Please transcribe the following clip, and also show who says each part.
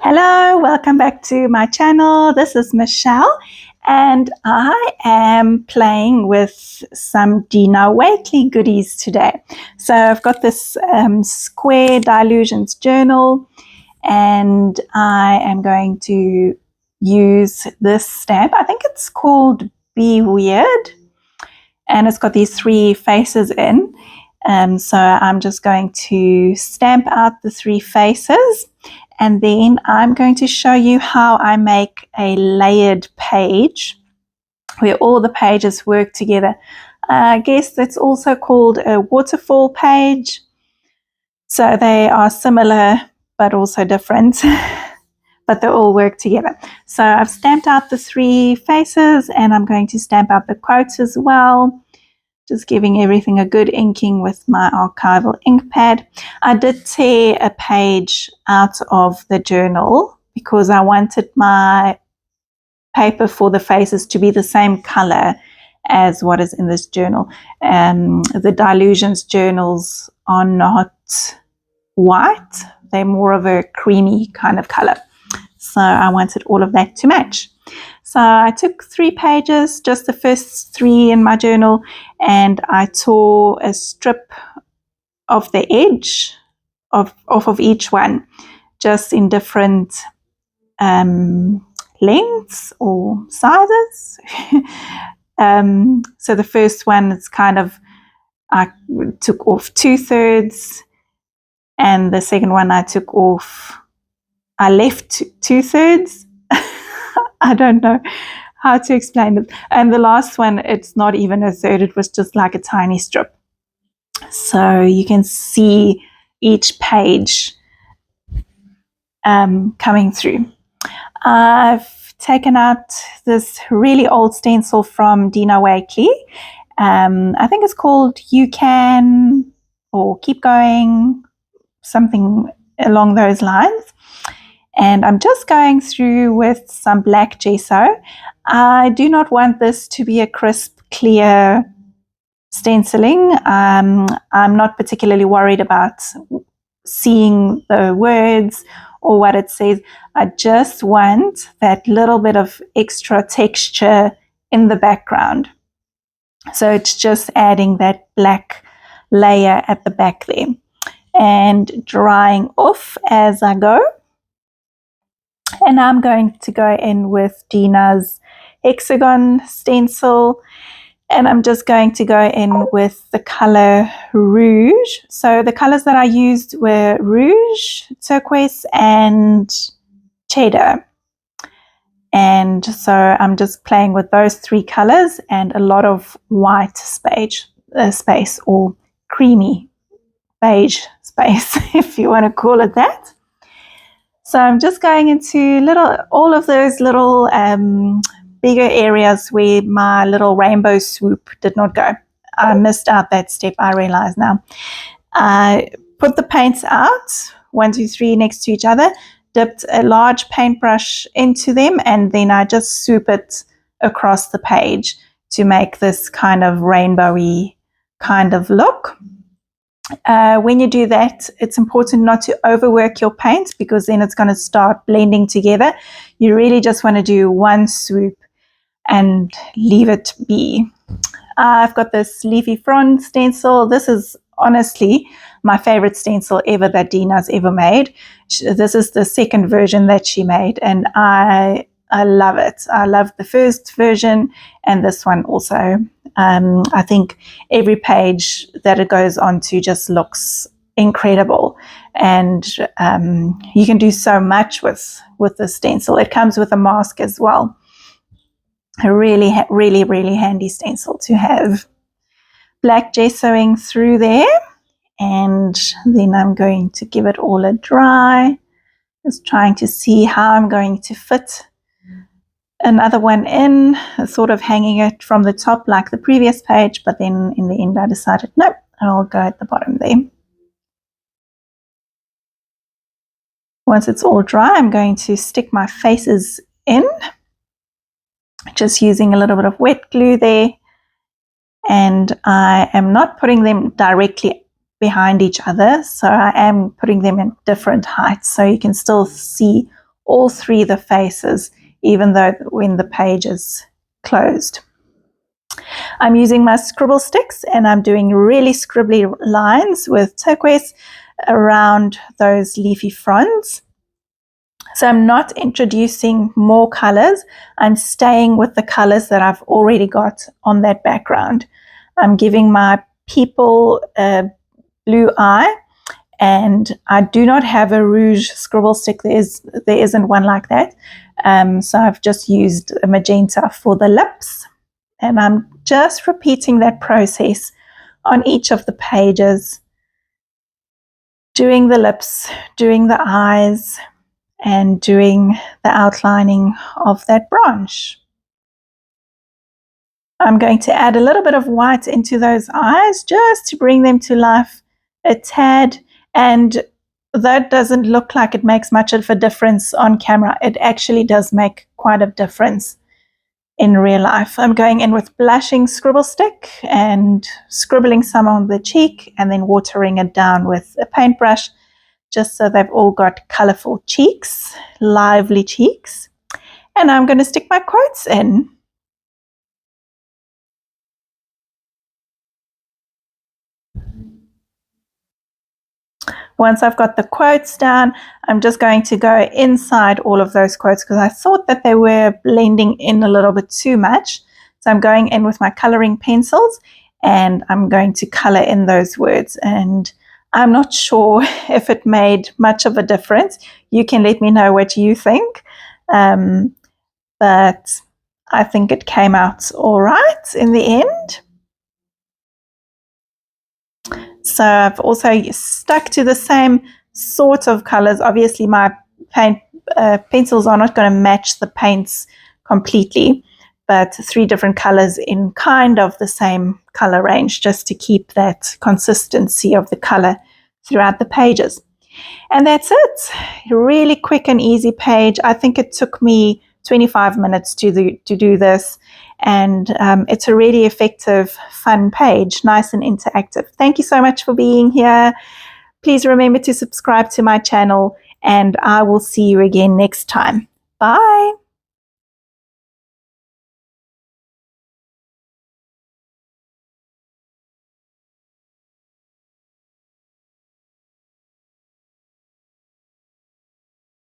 Speaker 1: Hello, welcome back to my channel. This is Michelle and I am playing with some Dina Wakely goodies today. So I've got this square Dilutions journal and I am going to use this stamp. I think it's called Be Weird and it's got these three faces in. So I'm just going to stamp out the three faces. And then I'm going to show you how I make a layered page where all the pages work together. I guess that's also called a waterfall page. So they are similar but also different, but they all work together. So I've stamped out the three faces and I'm going to stamp out the quotes as well. Just giving everything a good inking with my archival ink pad. I did tear a page out of the journal because I wanted my paper for the faces to be the same color as what is in this journal. The Dilutions journals are not white. They're more of a creamy kind of color. So I wanted all of that to match. So I took 3 pages, just the first 3 in my journal, and I tore a strip of the edge off of each one, just in different lengths or sizes. So the first one is kind of, I took off 2/3, and the second one I took off, I left 2/3. I don't know how to explain it. And the last one, it's not even a third, it was just like a tiny strip. So you can see each page coming through. I've taken out this really old stencil from Dina Wakely. I think it's called You Can or Keep Going, something along those lines. And I'm just going through with some black gesso. I do not want this to be a crisp, clear stenciling. I'm not particularly worried about seeing the words or what it says. I just want that little bit of extra texture in the background. So it's just adding that black layer at the back there and drying off as I go. And I'm going to go in with Dina's hexagon stencil, and I'm just going to go in with the color Rouge. So the colors that I used were Rouge, turquoise, and cheddar. And so I'm just playing with those 3 colors and a lot of white space or creamy beige space, if you want to call it that. So I'm just going into all of those little bigger areas where my little rainbow swoop did not go. I missed out that step, I realize now. I put the paints out, 1, 2, 3 next to each other, dipped a large paintbrush into them, and then I just swoop it across the page to make this kind of rainbowy kind of look. When you do that, it's important not to overwork your paint because then it's going to start blending together. You really just want to do one swoop and leave it be. I've got this leafy frond stencil. This is honestly my favorite stencil ever that Dina's ever made. This is the second version that she made, and I love it. I love the first version and this one also. I think every page that it goes onto just looks incredible, and you can do so much with the stencil. It comes with a mask as well. A really, really, really handy stencil to have. Black gessoing through there, and then I'm going to give it all a dry. Just trying to see how I'm going to fit another one in, sort of hanging it from the top like the previous page, but then in the end I decided, nope, I'll go at the bottom there. Once it's all dry, I'm going to stick my faces in, just using a little bit of wet glue there, and I am not putting them directly behind each other, so I am putting them in different heights so you can still see all three the faces, even though when the page is closed. I'm using my scribble sticks and I'm doing really scribbly lines with turquoise around those leafy fronds. So I'm not introducing more colors. I'm staying with the colors that I've already got on that background. I'm giving my people a blue eye, and I do not have a rouge scribble stick. There isn't one like that. So I've just used a magenta for the lips, and I'm just repeating that process on each of the pages, doing the lips, doing the eyes, and doing the outlining of that branch. I'm going to add a little bit of white into those eyes just to bring them to life a tad, and that doesn't look like it makes much of a difference on camera. It actually does make quite a difference in real life. I'm going in with blushing scribble stick and scribbling some on the cheek and then watering it down with a paintbrush, just so they've all got colorful cheeks, lively cheeks. And I'm going to stick my quotes in. Once I've got the quotes down, I'm just going to go inside all of those quotes because I thought that they were blending in a little bit too much. So I'm going in with my coloring pencils and I'm going to color in those words. And I'm not sure if it made much of a difference. You can let me know what you think. But I think it came out all right in the end. So I've also stuck to the same sort of colors. Obviously my pencils are not going to match the paints completely, but 3 different colors in kind of the same color range, just to keep that consistency of the color throughout the pages. And that's it. Really quick and easy page. I think it took me 25 minutes to do this, and it's a really effective, fun page, nice and interactive. Thank you so much for being here. Please remember to subscribe to my channel, and I will see you again next time. Bye.